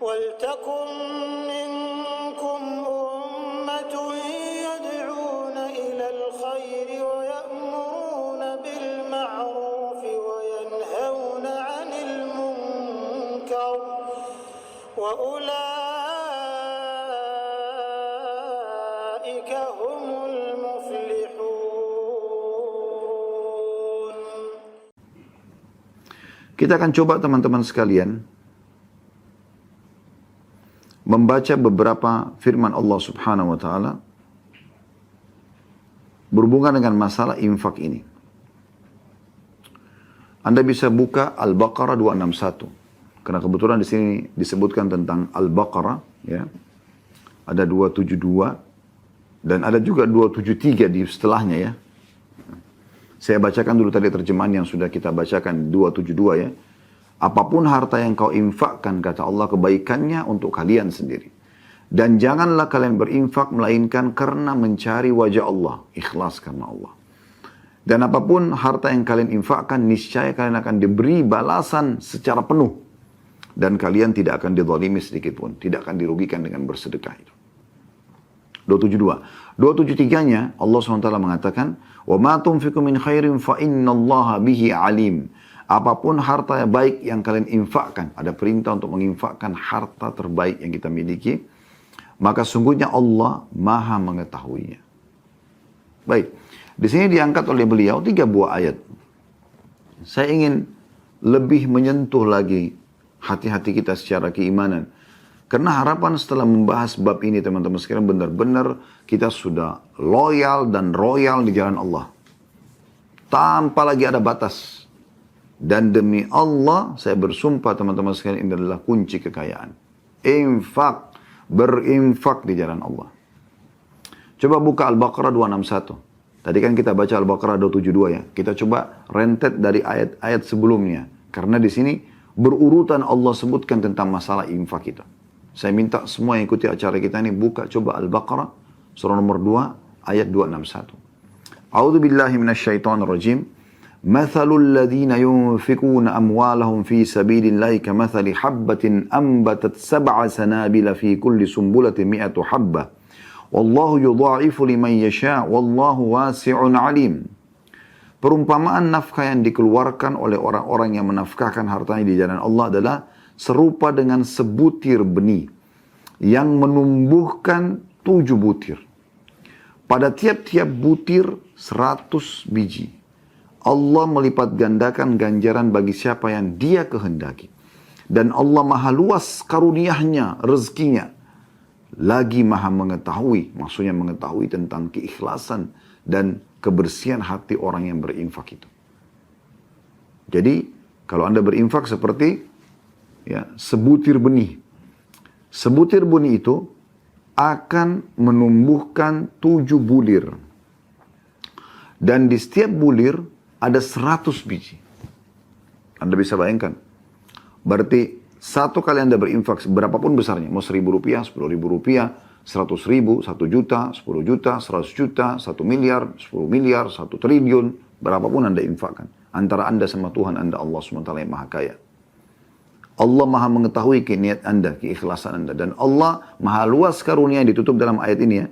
وَلْتَكُنْ مِنْكُمْ أُمَّةٌ يَدْعُونَ إِلَى الْخَيْرِ وَيَأْمُرُونَ بِالْمَعْرُوفِ وَيَنْهَوْنَ عَنِ الْمُنْكَرِ وَأُولَئِكَ هُمُ الْمُفْلِحُونَ. Kita akan coba teman-teman sekalian membaca beberapa firman Allah Subhanahu wa taala berhubungan dengan masalah infak ini. Anda bisa buka Al-Baqarah 261. Karena kebetulan di sini disebutkan tentang Al-Baqarah, ya. Ada 272 dan ada juga 273 di setelahnya, ya. Saya bacakan dulu tadi terjemahan yang sudah kita bacakan 272, ya. Apapun harta yang kau infakkan, kata Allah, kebaikannya untuk kalian sendiri. Dan janganlah kalian berinfak melainkan karena mencari wajah Allah. Ikhlas karena Allah. Dan apapun harta yang kalian infakkan, niscaya kalian akan diberi balasan secara penuh. Dan kalian tidak akan dizalimi sedikit pun. Tidak akan dirugikan dengan bersedekah itu. 272. 273-nya Allah SWT mengatakan, وَمَا تُنْفِقُ مِنْ خَيْرٍ فَإِنَّ اللَّهَ بِهِ عَلِيمٌ. Apapun harta yang baik yang kalian infakkan, ada perintah untuk menginfakkan harta terbaik yang kita miliki, maka sungguhnya Allah Maha mengetahuinya. Baik, di sini diangkat oleh beliau 3 buah ayat. Saya ingin lebih menyentuh lagi hati-hati kita secara keimanan. Karena harapan setelah membahas bab ini teman-teman sekalian, benar-benar kita sudah loyal dan royal di jalan Allah. Tanpa lagi ada batas. Dan demi Allah, saya bersumpah teman-teman sekalian, ini adalah kunci kekayaan. Infak, berinfak di jalan Allah. Coba buka Al-Baqarah 261. Tadi kan kita baca Al-Baqarah 272, ya. Kita coba rentet dari ayat-ayat sebelumnya. Karena di sini berurutan Allah sebutkan tentang masalah infak itu. Saya minta semua yang ikuti acara kita ini buka coba Al-Baqarah surah nomor 2 ayat 261. A'udzu billahi minasyaitonir rajim. مثل الذين ينفقون أموالهم في سبيل الله كمثل حبة أنبتت 7 سنابل في كل سنبلة 100 حبة والله يضاعف لمن يشاء والله واسع عليم. Perumpamaan nafkah yang dikeluarkan oleh orang-orang yang menafkahkan hartanya di jalan Allah adalah serupa dengan sebutir benih yang menumbuhkan 7 butir. Pada tiap-tiap butir 100 biji. Allah melipat gandakan ganjaran bagi siapa yang Dia kehendaki. Dan Allah maha luas karunia-Nya, rezekinya. Lagi maha mengetahui, maksudnya mengetahui tentang keikhlasan dan kebersihan hati orang yang berinfak itu. Jadi, kalau Anda berinfak seperti ya, sebutir benih. Sebutir benih itu akan menumbuhkan 7 bulir. Dan di setiap bulir ada 100 biji. Anda bisa bayangkan. Berarti satu kali Anda berinfak berapapun besarnya. Mau 1.000 rupiah, 10.000 rupiah, 100.000, 1 juta, 10 juta, 100 juta, 1 miliar, 10 miliar, 1 triliun. Berapapun Anda infakkan. Antara Anda sama Tuhan Anda Allah SWT yang maha kaya. Allah maha mengetahui niat Anda, keikhlasan Anda. Dan Allah maha luas karunia yang ditutup dalam ayat ini, ya.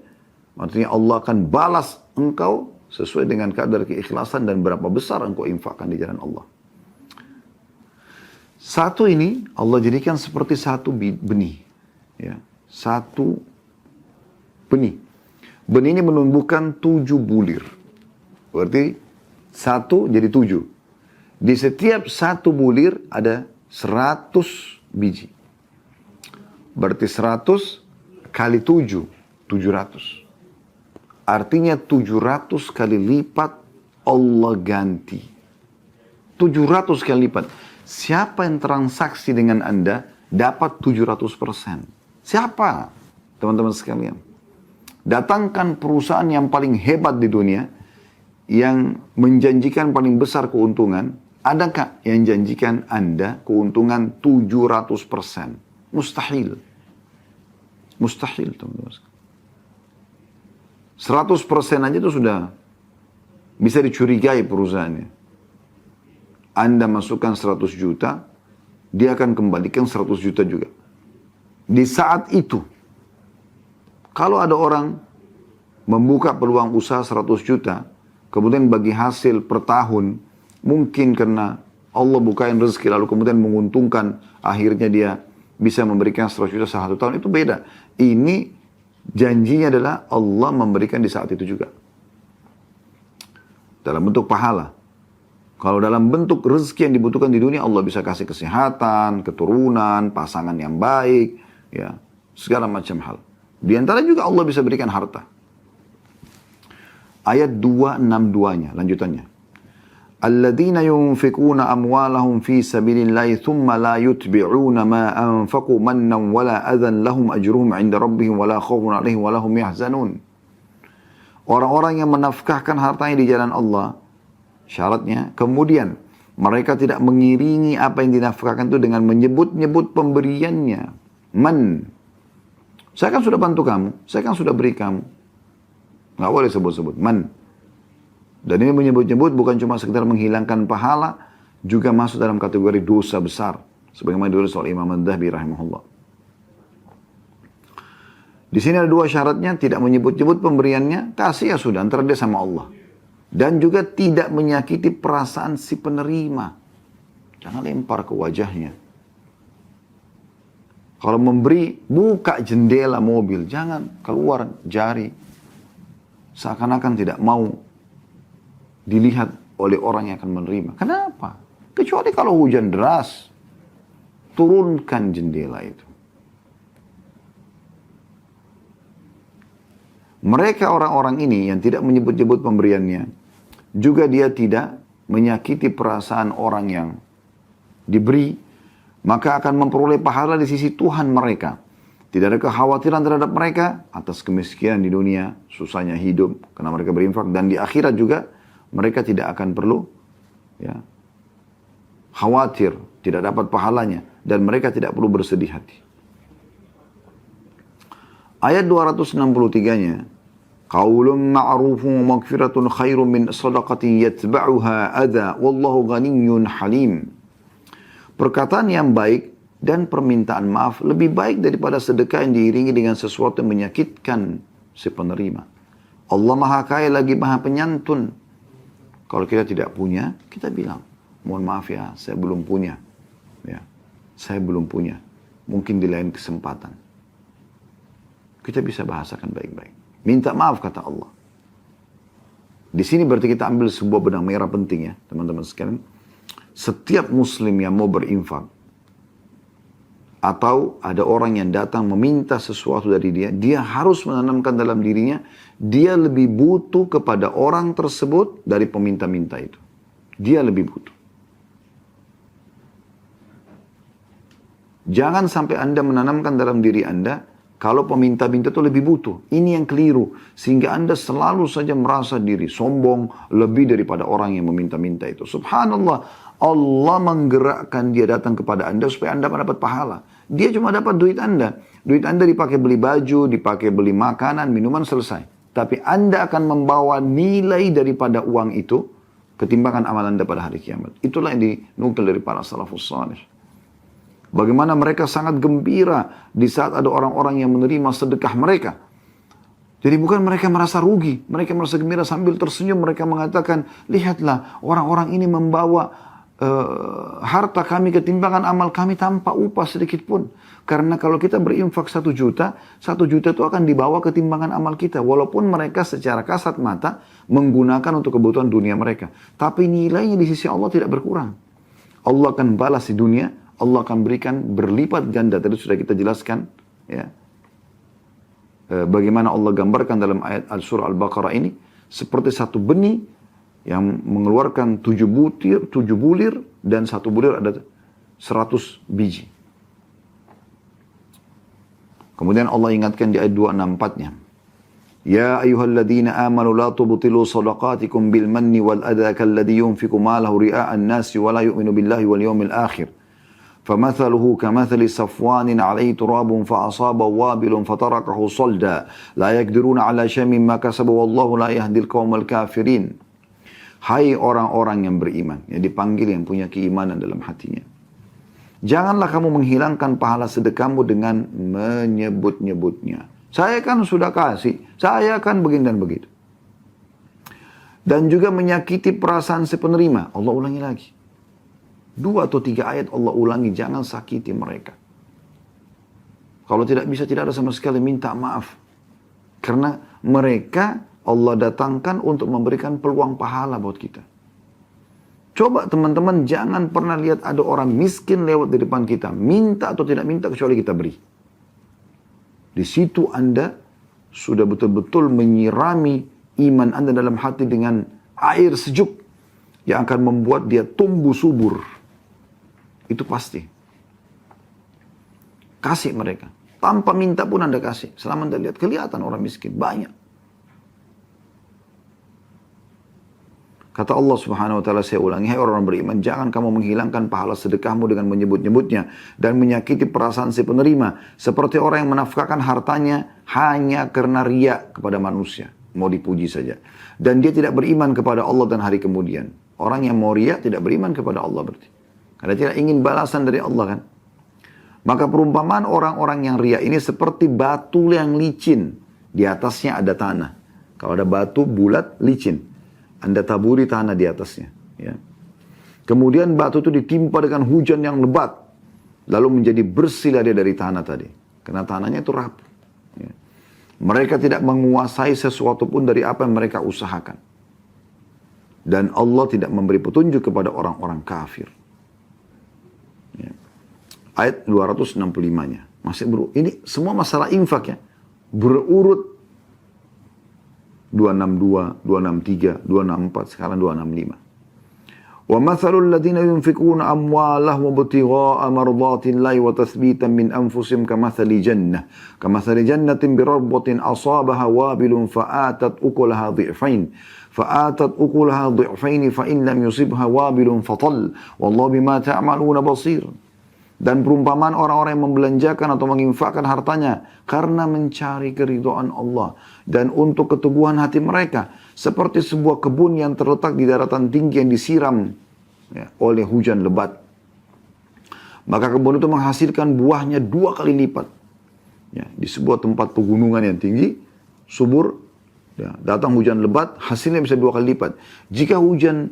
Artinya Allah akan balas engkau sesuai dengan kadar keikhlasan dan berapa besar engkau infakkan di jalan Allah. Satu ini Allah jadikan seperti satu benih. Ya. Satu benih. Benih ini menumbuhkan 7 bulir. Berarti 1 jadi 7. Di setiap 1 bulir ada 100 biji. Berarti 100 kali 7, 700. Artinya 700 kali lipat Allah ganti. 700 kali lipat. Siapa yang transaksi dengan Anda dapat 700%. Siapa? Teman-teman sekalian. Datangkan perusahaan yang paling hebat di dunia. Yang menjanjikan paling besar keuntungan. Adakah yang janjikan Anda keuntungan 700%? Mustahil. Mustahil teman-teman sekalian. 100% aja itu sudah bisa dicurigai perusahaannya. Anda masukkan 100 juta, dia akan kembalikan 100 juta juga. Di saat itu, kalau ada orang membuka peluang usaha 100 juta, kemudian bagi hasil per tahun, mungkin karena Allah bukain rezeki lalu kemudian menguntungkan, akhirnya dia bisa memberikan 100 juta satu tahun, itu beda. Ini janjinya adalah Allah memberikan di saat itu juga. Dalam bentuk pahala. Kalau dalam bentuk rezeki yang dibutuhkan di dunia, Allah bisa kasih kesehatan, keturunan, pasangan yang baik, ya, segala macam hal. Di antara juga Allah bisa berikan harta. Ayat 262-nya, lanjutannya. Alladzina yunfikuna amwalahum fi sabilillahi thumma la yutbi'una ma anfaqu mannan wala adhan lahum ajruhum 'inda rabbihim wala khaufun 'alaihim wala hum yahzanun. Orang-orang yang menafkahkan hartanya di jalan Allah, syaratnya kemudian mereka tidak mengiringi apa yang dinafkahkan itu dengan menyebut-nyebut pemberiannya. Man. Saya kan sudah bantu kamu, saya kan sudah beri kamu. Nggak boleh sebut-sebut. Man. Dan ini menyebut-nyebut bukan cuma sekedar menghilangkan pahala, juga masuk dalam kategori dosa besar. Sebagaimana ditulis oleh Imam Ad-Dhahabi rahimahullah. Di sini ada dua syaratnya, tidak menyebut-nyebut pemberiannya, kasih ya sudah, antara dia sama Allah. Dan juga tidak menyakiti perasaan si penerima. Jangan lempar ke wajahnya. Kalau memberi, buka jendela mobil, jangan keluar jari. Seakan-akan tidak mau dilihat oleh orang yang akan menerima. Kenapa? Kecuali kalau hujan deras, turunkan jendela itu. Mereka orang-orang ini yang tidak menyebut-nyebut pemberiannya, juga dia tidak menyakiti perasaan orang yang diberi, maka akan memperoleh pahala di sisi Tuhan mereka. Tidak ada kekhawatiran terhadap mereka atas kemiskinan di dunia, susahnya hidup karena mereka berinfak, dan di akhirat juga mereka tidak akan perlu ya, khawatir, tidak dapat pahalanya, dan mereka tidak perlu bersedih hati. Ayat 263-nya, qaulun ma'rufun wa maghfiratun khairun min sadaqatin yatba'uha adha wallahu ghaniyyun halim. Perkataan yang baik dan permintaan maaf lebih baik daripada sedekah yang diiringi dengan sesuatu yang menyakitkan si penerima. Allah Maha Kaya lagi Maha Penyantun. Kalau kita tidak punya, kita bilang, mohon maaf ya, saya belum punya. Ya, saya belum punya. Mungkin di lain kesempatan. Kita bisa bahasakan baik-baik. Minta maaf kata Allah. Di sini berarti kita ambil sebuah benang merah penting ya, teman-teman sekalian. Setiap muslim yang mau berinfak, atau ada orang yang datang meminta sesuatu dari dia, dia harus menanamkan dalam dirinya, dia lebih butuh kepada orang tersebut dari peminta-minta itu. Dia lebih butuh. Jangan sampai Anda menanamkan dalam diri Anda, kalau peminta-minta itu lebih butuh. Ini yang keliru. Sehingga Anda selalu saja merasa diri sombong lebih daripada orang yang meminta-minta itu. Subhanallah. Allah menggerakkan dia datang kepada Anda supaya Anda mendapat pahala. Dia cuma dapat duit Anda. Duit Anda dipakai beli baju, dipakai beli makanan, minuman, selesai. Tapi Anda akan membawa nilai daripada uang itu ketimbangan amal Anda pada hari kiamat. Itulah yang dinukil dari para salafus salih. Bagaimana mereka sangat gembira di saat ada orang-orang yang menerima sedekah mereka. Jadi bukan mereka merasa rugi. Mereka merasa gembira sambil tersenyum. Mereka mengatakan, lihatlah orang-orang ini membawa harta kami ketimbangan amal kami tanpa upah sedikit pun. Karena kalau kita berinfak 1 juta, 1 juta itu akan dibawa ketimbangan amal kita. Walaupun mereka secara kasat mata menggunakan untuk kebutuhan dunia mereka. Tapi nilainya di sisi Allah tidak berkurang. Allah akan balas di dunia, Allah akan berikan berlipat ganda. Tadi sudah kita jelaskan ya, bagaimana Allah gambarkan dalam ayat surah Al-Baqarah ini. Seperti satu benih yang mengeluarkan 7 bulir dan 1 bulir ada 100 biji. Kemudian Allah ingatkan di ayat 264-nya. Ya ayyuhalladzina amanu la tubtilu sadaqatikum bil manni wal adha kalladhi yunfiqu malahu ria'an nasi wa la yu'minu billahi wal yawmil akhir. فمثله كمثل صفوان عليه تراب فأصابه وابل فتركه صلدا لا يقدرون على شيء مما كسبوا والله لا يهدي القوم الكافرين. Hai orang-orang yang beriman, yang dipanggil yang punya keimanan dalam hatinya. Janganlah kamu menghilangkan pahala sedekahmu dengan menyebut-nyebutnya. Saya kan sudah kasih, saya kan begini dan begitu. Dan juga menyakiti perasaan si penerima. Allah ulangi lagi. 2 atau 3 ayat Allah ulangi, jangan sakiti mereka. Kalau tidak bisa, tidak ada sama sekali, minta maaf. Karena mereka Allah datangkan untuk memberikan peluang pahala buat kita. Coba teman-teman jangan pernah lihat ada orang miskin lewat di depan kita. Minta atau tidak minta kecuali kita beri. Di situ Anda sudah betul-betul menyirami iman Anda dalam hati dengan air sejuk yang akan membuat dia tumbuh subur. Itu pasti. Kasih mereka. Tanpa minta pun Anda kasih. Selama Anda lihat, kelihatan orang miskin. Banyak. Kata Allah Subhanahu wa taala, saya ulangi, hai orang beriman, jangan kamu menghilangkan pahala sedekahmu dengan menyebut-nyebutnya dan menyakiti perasaan si penerima, seperti orang yang menafkahkan hartanya hanya karena riya kepada manusia, mau dipuji saja, dan dia tidak beriman kepada Allah dan hari kemudian. Orang yang mau riya tidak beriman kepada Allah berarti, karena tidak ingin balasan dari Allah kan. Maka perumpamaan orang-orang yang riya ini seperti batu yang licin, di atasnya ada tanah. Kalau ada batu bulat licin, Anda taburi tanah di atasnya. Ya. Kemudian batu itu ditimpa dengan hujan yang lebat. Lalu menjadi bersihlah dia dari tanah tadi. Karena tanahnya itu rapuh. Ya. Mereka tidak menguasai sesuatu pun dari apa yang mereka usahakan. Dan Allah tidak memberi petunjuk kepada orang-orang kafir. Ya. Ayat 265-nya. Masih ini semua masalah infak ya. Berurut 262, 263, 264, sekarang 265. Wa mathalul ladzina yunfikuna amwalahum ibtigha'a mardatillahi wa tathbitan min anfusihim kamathali jannatin birabbatin asabaha wabilun fa'atat ukulaha dhi'fain fa in lam yusibha wabilun fatal wallahu bima ta'maluna basir. Dan perumpamaan orang-orang yang membelanjakan atau menginfakkan hartanya karena mencari keridhaan Allah dan untuk keteguhan hati mereka, seperti sebuah kebun yang terletak di daratan tinggi yang disiram ya, oleh hujan lebat. Maka kebun itu menghasilkan buahnya 2 kali lipat. Ya, di sebuah tempat pegunungan yang tinggi, subur, ya, datang hujan lebat, hasilnya bisa 2 kali lipat. Jika hujan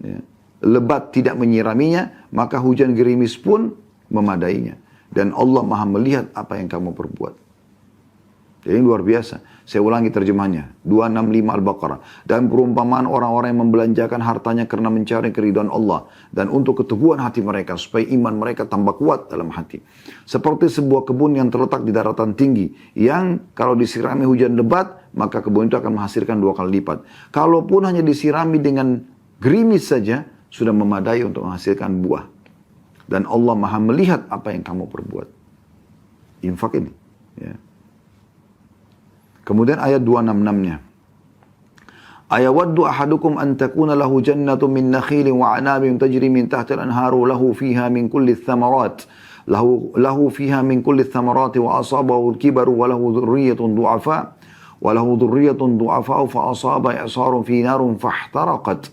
ya, lebat tidak menyiraminya, maka hujan gerimis pun memadainya. Dan Allah maha melihat apa yang kamu perbuat. Jadi luar biasa. Saya ulangi terjemahnya. 265 Al-Baqarah. Dan perumpamaan orang-orang yang membelanjakan hartanya karena mencari keridhaan Allah. Dan untuk keteguhan hati mereka. Supaya iman mereka tambah kuat dalam hati. Seperti sebuah kebun yang terletak di daratan tinggi. Yang kalau disirami hujan lebat, maka kebun itu akan menghasilkan 2 kali lipat. Kalaupun hanya disirami dengan gerimis saja, sudah memadai untuk menghasilkan buah. Dan Allah maha melihat apa yang kamu perbuat. Infak ini. Ya. Kemudian ayat 266-nya. Ayawaddu ahadukum an takuna lahu jannatu min nakhilin wa anabin tajri min tahtil anharu lahu fiha min kulli thamarat. Lahu fiha min kulli thamarati wa asabahu al-kibaru wa lahu dhurriyyatun du'afa. Wa lahu dhurriyyatun du'afa fa asaba i'sarun fi narun fahtaraqat.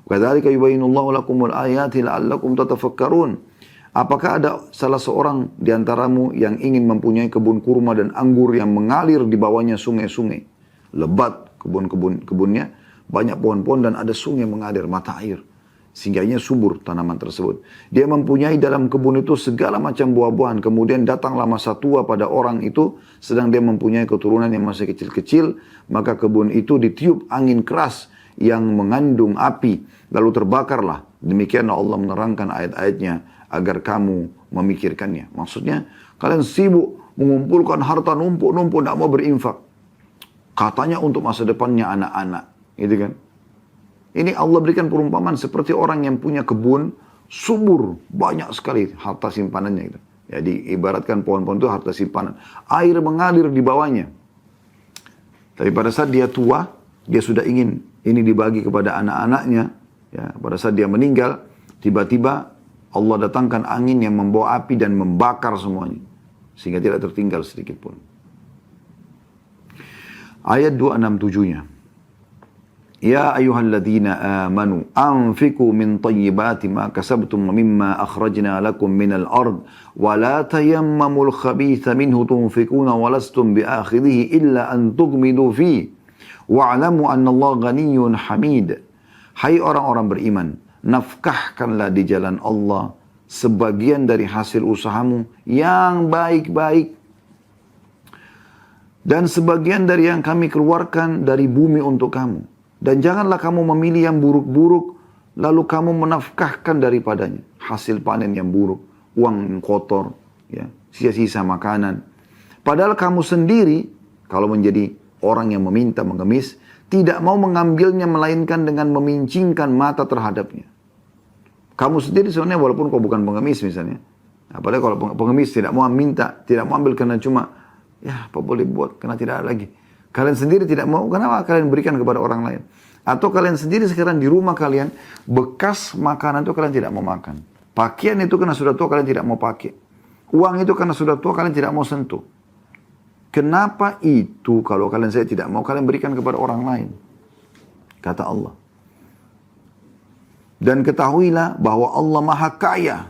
Kadzalika yubayyinullahu lakumul ayati la'allakum tatafakkarun. Apakah ada salah seorang di antaramu yang ingin mempunyai kebun kurma dan anggur yang mengalir di bawahnya sungai-sungai? Lebat kebunnya, banyak pohon-pohon dan ada sungai mengalir, mata air. Sehingganya subur tanaman tersebut. Dia mempunyai dalam kebun itu segala macam buah-buahan. Kemudian datanglah masa tua pada orang itu, sedang dia mempunyai keturunan yang masih kecil-kecil. Maka kebun itu ditiup angin keras yang mengandung api. Lalu terbakarlah. Demikianlah Allah menerangkan ayat-ayatnya agar kamu memikirkannya. Maksudnya, kalian sibuk mengumpulkan harta numpuk-numpuk, tidak mau berinfak. Katanya untuk masa depannya anak-anak. Gitu kan? Ini Allah berikan perumpamaan seperti orang yang punya kebun, subur, banyak sekali harta simpanannya. Gitu. Jadi, ibaratkan pohon-pohon itu harta simpanan. Air mengalir di bawahnya. Tapi pada saat dia tua, dia sudah ingin ini dibagi kepada anak-anaknya. Ya, pada saat dia meninggal, tiba-tiba Allah datangkan angin yang membawa api dan membakar semuanya. Sehingga tidak tertinggal sedikit pun. Ayat 267-nya. Ya ayyuhalladzina amanu anfiqu min tayyibati ma kasabtum wa mimma akhrajna lakum minal ard wa la tayammamul khabitha minhu tunfiquna wa lastum biakhidhihi illa an tughmidu fi wa'lamu anna Allah ghaniyyun hamid. Hai orang-orang beriman, nafkahkanlah di jalan Allah sebagian dari hasil usahamu yang baik-baik dan sebagian dari yang kami keluarkan dari bumi untuk kamu. Dan janganlah kamu memilih yang buruk-buruk, lalu kamu menafkahkan daripadanya. Hasil panen yang buruk, uang yang kotor, ya, sisa-sisa makanan. Padahal kamu sendiri, kalau menjadi orang yang meminta, mengemis, tidak mau mengambilnya melainkan dengan memincingkan mata terhadapnya. Kamu sendiri sebenarnya walaupun kau bukan pengemis misalnya. Apalagi kalau pengemis tidak mau minta, tidak mau ambil karena cuma, ya apa boleh buat, karena tidak ada lagi. Kalian sendiri tidak mau, kenapa kalian berikan kepada orang lain? Atau kalian sendiri sekarang di rumah kalian, bekas makanan itu kalian tidak mau makan. Pakaian itu karena sudah tua kalian tidak mau pakai. Uang itu karena sudah tua kalian tidak mau sentuh. Kenapa itu kalau kalian saya tidak mau kalian berikan kepada orang lain? Kata Allah. Dan ketahuilah bahwa Allah maha kaya.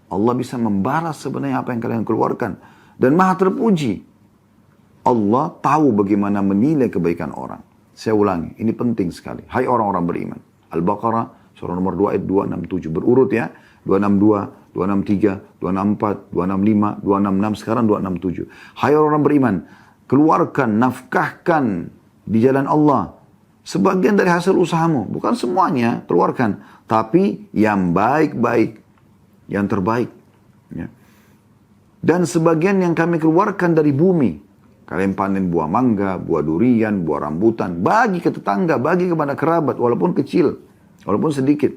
Allah bisa membalas sebenarnya apa yang kalian keluarkan. Dan maha terpuji. Allah tahu bagaimana menilai kebaikan orang. Saya ulangi, ini penting sekali. Hai orang-orang beriman. Al-Baqarah, surah nomor 2 ayat 267. Berurut ya. 262, 263, 264, 265, 266, sekarang 267. Hai orang-orang beriman. Keluarkan, nafkahkan di jalan Allah. Sebagian dari hasil usahamu. Bukan semuanya, keluarkan. Tapi yang baik-baik. Yang terbaik. Ya. Dan sebagian yang kami keluarkan dari bumi. Kalian panen buah mangga, buah durian, buah rambutan. Bagi ke tetangga, bagi kepada kerabat. Walaupun kecil, walaupun sedikit.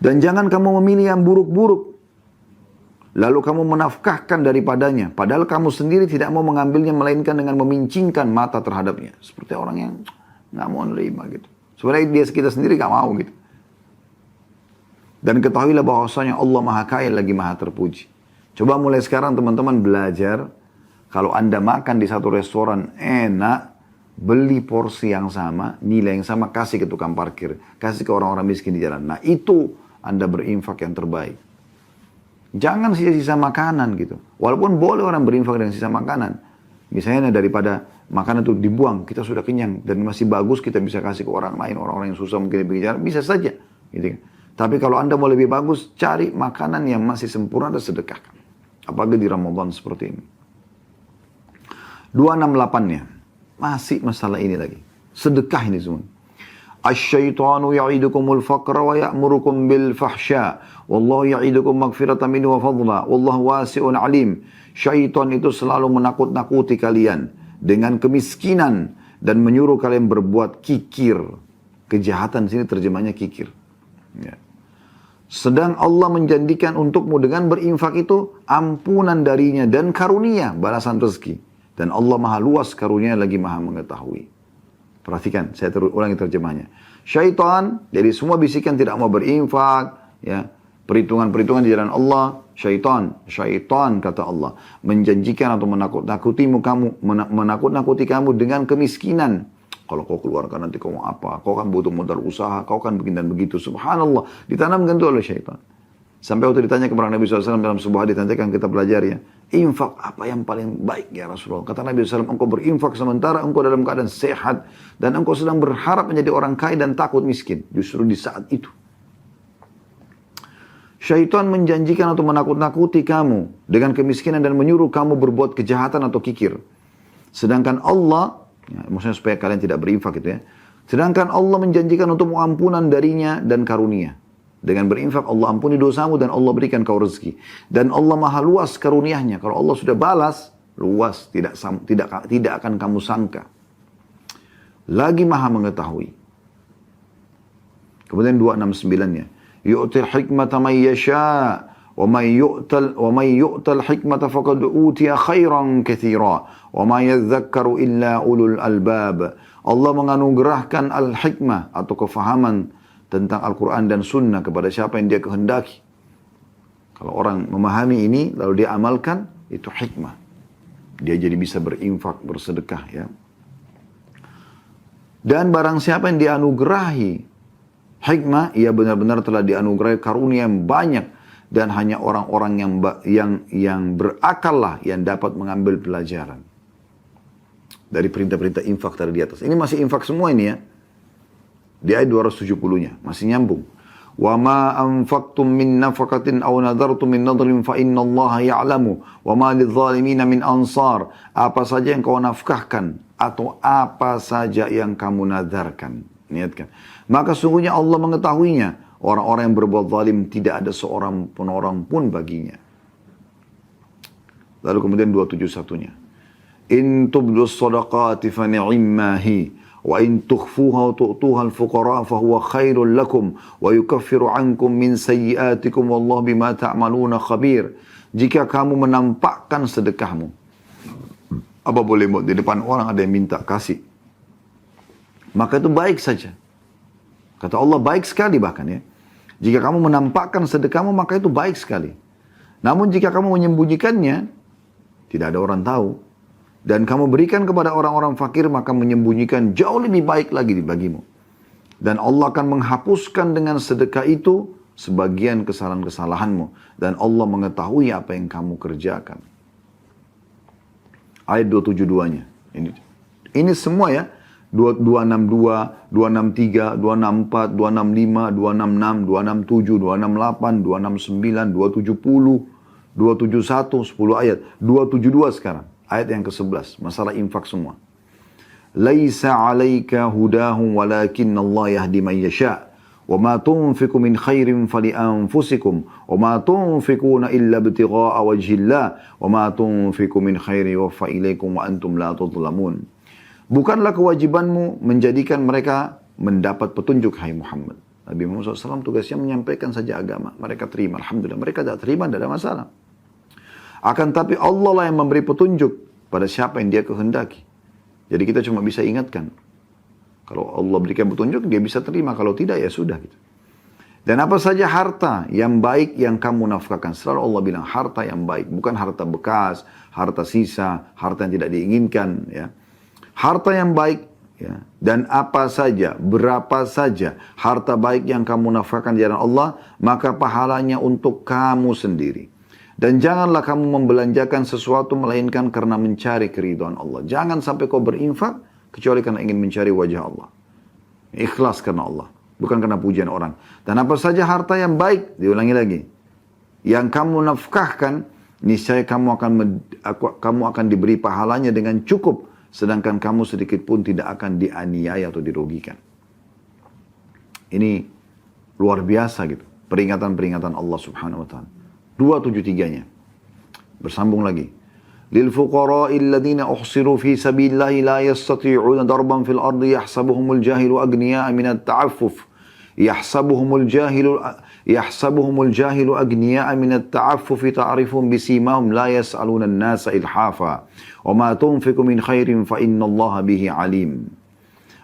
Dan jangan kamu memilih yang buruk-buruk. Lalu kamu menafkahkan daripadanya. Padahal kamu sendiri tidak mau mengambilnya, melainkan dengan memincingkan mata terhadapnya. Seperti orang yang nggak mau menerima gitu. Sebenarnya dia kita sendiri nggak mau gitu. Dan ketahuilah bahwasanya Allah maha kaya lagi maha terpuji. Coba mulai sekarang teman-teman belajar. Kalau Anda makan di satu restoran enak, beli porsi yang sama, nilai yang sama, kasih ke tukang parkir. Kasih ke orang-orang miskin di jalan. Nah itu Anda berinfak yang terbaik. Jangan sisa-sisa makanan gitu. Walaupun boleh orang berinfak dengan sisa makanan. Misalnya daripada makanan itu dibuang, kita sudah kenyang. Dan masih bagus kita bisa kasih ke orang lain. Orang-orang yang susah mungkin bicara, bisa saja. Gitu kan. Tapi kalau Anda mau lebih bagus, cari makanan yang masih sempurna dan sedekahkan. Apalagi di Ramadan seperti ini. 268-nya. Masih masalah ini lagi. Sedekah ini semua. Asyaitanu ya'idukumul faqra wa ya'murukum bil fahsya. Wallahu ya'idukum magfiratan minhu wa fadla. Wallahu wasi'un alim. Syaitan itu selalu menakut-nakuti kalian dengan kemiskinan dan menyuruh kalian berbuat kikir. Kejahatan sini terjemahnya kikir. Ya. Sedang Allah menjanjikan untukmu dengan berinfak itu ampunan darinya dan karunia, balasan rezeki. Dan Allah maha luas karunia lagi maha mengetahui. Perhatikan, saya ulangi terjemahnya. Syaitan, jadi semua bisikan tidak mau berinfak, ya, perhitungan-perhitungan di jalan Allah, syaitan kata Allah, menjanjikan atau menakut-nakuti kamu dengan kemiskinan. Kalau kau keluarkan nanti kau mau apa? Kau kan butuh modal usaha, kau kan begini dan begitu. Subhanallah, ditanamkan itu oleh syaitan. Sampai waktu ditanya kepada Nabi SAW dalam sebuah hadis nanti akan kita belajar ya. Infak apa yang paling baik ya Rasulullah? Kata Nabi SAW, engkau berinfak sementara engkau dalam keadaan sehat. Dan engkau sedang berharap menjadi orang kaya dan takut miskin. Justru di saat itu. Syaitan menjanjikan atau menakut-nakuti kamu dengan kemiskinan dan menyuruh kamu berbuat kejahatan atau kikir. Sedangkan Allah, ya, maksudnya supaya kalian tidak berinfak gitu ya. Sedangkan Allah menjanjikan untuk ampunan darinya dan karunia. Dengan berinfak Allah ampuni dosamu dan Allah berikan kau rezeki. Dan Allah maha luas karuniahnya. Kalau Allah sudah balas, luas, tidak akan kamu sangka. Lagi maha mengetahui. Kemudian 269-nya. Yu'til hikmata man yasha' wa man yu'tal hikmata faqad utiya khairan katsira wa ma yadhakkaru illa ulul albab. Allah menganugerahkan al-hikmah atau kefahaman tentang Al-Quran dan Sunnah kepada siapa yang dia kehendaki. Kalau orang memahami ini, lalu dia amalkan, itu hikmah. Dia jadi bisa berinfak, bersedekah ya. Dan barang siapa yang dianugerahi hikmah, ia benar-benar telah dianugerahi karunia yang banyak, dan hanya orang-orang yang berakal lah yang dapat mengambil pelajaran dari perintah-perintah infak tadi di atas. Ini masih infak semua ini ya. Di ayat 270-nya masih nyambung. Wa ma anfaqtum min nafaqatin aw nadartum min nadrin fa innallaha ya'lamu wa ma lidh-dhalimina min ansar. Apa saja yang kau nafkahkan atau apa saja yang kamu nadarkan, niatkan, maka sungguhnya Allah mengetahuinya. Orang-orang yang berbuat zalim tidak ada seorang pun orang pun baginya. Lalu kemudian 271-nya. In tubdus sadaqati fa ni'immahi wa in tukhfuha wa tu'tuha al-fuqara fa huwa khairul lakum wa yukaffiru ankum min sayyiatikum wallahu bima ta'maluna khabir. Jika kamu menampakkan sedekahmu, apa boleh buat di depan orang ada yang minta kasih, maka itu baik saja. Kata Allah baik sekali bahkan ya. Jika kamu menampakkan sedekahmu maka itu baik sekali. Namun jika kamu menyembunyikannya, tidak ada orang tahu. Dan kamu berikan kepada orang-orang fakir, maka menyembunyikan jauh lebih baik lagi bagimu. Dan Allah akan menghapuskan dengan sedekah itu sebagian kesalahan-kesalahanmu. Dan Allah mengetahui apa yang kamu kerjakan. Ayat 272-nya. Ini semua ya. 262, 263, 264, 265, 266, 267, 268, 269, 270, 271, 10 ayat. 272 sekarang. Ayat yang ke-11. Masalah infak semua. Laisa alaika hudahum walakin Allah yahdi man yasha. Wa ma tunfiqu min khairin fali anfusikum. Wa ma tunfiquna illa ibtigha'a wajhillah. Wa ma tunfiqu min khairin yuwaffa ilaikum wa antum la tudlamun. Bukanlah kewajibanmu menjadikan mereka mendapat petunjuk, hai Muhammad. Nabi Muhammad SAW tugasnya menyampaikan saja agama. Mereka terima, alhamdulillah. Mereka tidak terima, tidak ada masalah. Akan tapi Allah lah yang memberi petunjuk pada siapa yang dia kehendaki. Jadi kita cuma bisa ingatkan. Kalau Allah berikan petunjuk, dia bisa terima. Kalau tidak, ya sudah. Gitu. Dan apa saja harta yang baik yang kamu nafkahkan. Selalu Allah bilang harta yang baik. Bukan harta bekas, harta sisa, harta yang tidak diinginkan. Ya. Harta yang baik. Ya. Dan apa saja, berapa saja harta baik yang kamu nafkahkan di jalan Allah, maka pahalanya untuk kamu sendiri. Dan janganlah kamu membelanjakan sesuatu melainkan karena mencari keridhaan Allah. Jangan sampai kau berinfak kecuali karena ingin mencari wajah Allah. Ikhlas karena Allah, bukan karena pujian orang. Dan apa saja harta yang baik, diulangi lagi, yang kamu nafkahkan, niscaya kamu akan diberi pahalanya dengan cukup, sedangkan kamu sedikit pun tidak akan dianiaya atau dirugikan. Ini luar biasa gitu, peringatan-peringatan Allah Subhanahu wa taala. 273-nya. Bersambung lagi. Lil fuqara'i alladhina uhsiru fi sabilillahi la yastati'una darban fil ardi yahsabuhumul jahilu aghniya'a minat ta'affuf. Yahsabuhumul jahilu aghniya'a minat ta'affuf ta'rifum bisimahum la yas'aluna an-nasa ilhafa. Wa ma tunfiqu min khairin fa innallaha bihi alim.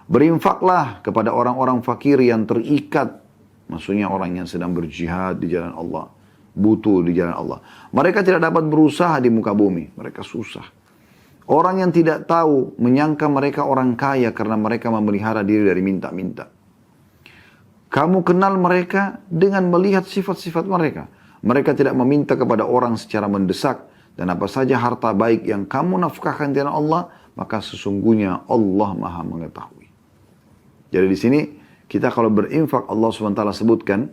Berinfaklah kepada orang-orang fakir yang terikat. Maksudnya orang yang sedang berjihad di jalan Allah. Butuh di jalan Allah. Mereka tidak dapat berusaha di muka bumi. Mereka susah. Orang yang tidak tahu menyangka mereka orang kaya karena mereka memelihara diri dari minta-minta. Kamu kenal mereka dengan melihat sifat-sifat mereka. Mereka tidak meminta kepada orang secara mendesak. Dan apa saja harta baik yang kamu nafkahkan di jalan Allah, maka sesungguhnya Allah Maha mengetahui. Jadi di sini kita kalau berinfak, Allah SWT sebutkan,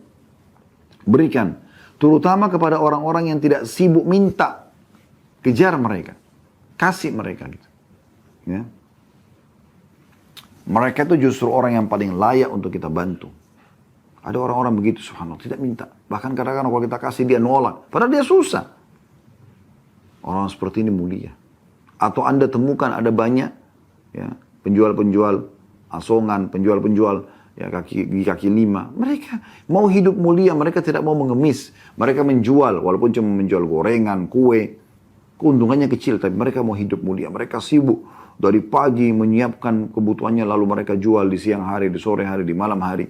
berikan. Terutama kepada orang-orang yang tidak sibuk minta. Kejar mereka. Kasih mereka gitu. Ya. Mereka itu justru orang yang paling layak untuk kita bantu. Ada orang-orang begitu subhanallah, tidak minta. Bahkan kadang-kadang kalau kita kasih dia nolak. Padahal dia susah. Orang seperti ini mulia. Atau Anda temukan ada banyak ya, penjual-penjual asongan, penjual-penjual ya kaki lima. Mereka mau hidup mulia, mereka tidak mau mengemis. Mereka menjual, walaupun cuma menjual gorengan, kue. Keuntungannya kecil, tapi mereka mau hidup mulia. Mereka sibuk dari pagi menyiapkan kebutuhannya, lalu mereka jual di siang hari, di sore hari, di malam hari.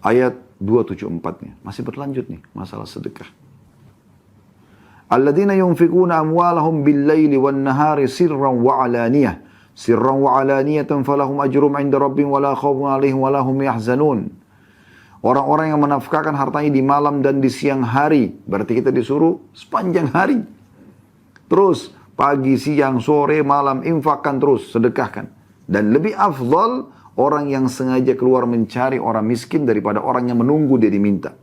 Ayat 274-nya, masih berlanjut nih, masalah sedekah. Alladzina yunfikuna amwalahum bil-laili wan-nahari sirran wa alaniyah. sirran wa alaniyatan falahum ajrum 'inda rabbihim wala khaufun 'alaihim wala hum yahzanun. Orang-orang yang menafkahkan hartanya di malam dan di siang hari, berarti kita disuruh sepanjang hari. Terus pagi, siang, sore, malam, infakkan terus, sedekahkan. Dan lebih afdal orang yang sengaja keluar mencari orang miskin daripada orang yang menunggu dia diminta.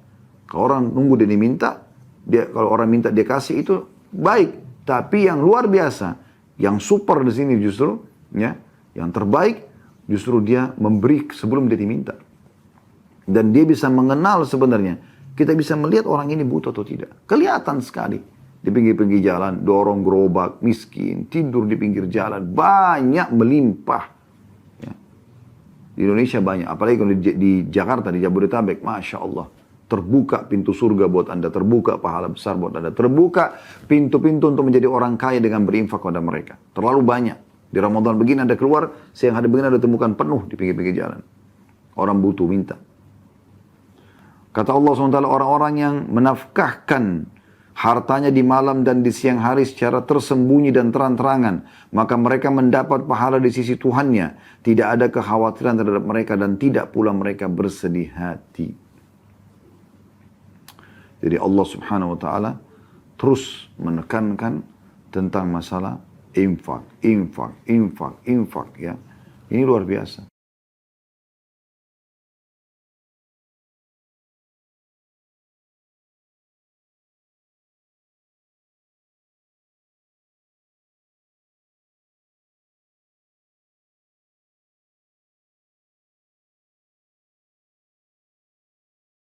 Kalau orang nunggu dia diminta, kalau orang minta dia kasih itu baik. Tapi yang luar biasa, yang super di sini justru, ya, yang terbaik justru dia memberi sebelum dia diminta. Dan dia bisa mengenal sebenarnya. Kita bisa melihat orang ini butuh atau tidak. Kelihatan sekali. Di pinggir-pinggir jalan, dorong gerobak, miskin, tidur di pinggir jalan, banyak melimpah. Ya. Di Indonesia banyak, apalagi kalau di Jakarta, di Jabodetabek, Masya Allah. Terbuka pintu surga buat Anda, terbuka pahala besar buat Anda, terbuka pintu-pintu untuk menjadi orang kaya dengan berinfak kepada mereka. Terlalu banyak. Di Ramadan begini Anda keluar, siang hari begini Anda temukan penuh di pinggir-pinggir jalan. Orang butuh, minta. Kata Allah SWT, orang-orang yang menafkahkan hartanya di malam dan di siang hari secara tersembunyi dan terang-terangan, maka mereka mendapat pahala di sisi Tuhannya. Tidak ada kekhawatiran terhadap mereka dan tidak pula mereka bersedih hati. Jadi Allah Subhanahu wa taala terus menekankan tentang masalah infak, infak, infak, infak, ya. Ini luar biasa.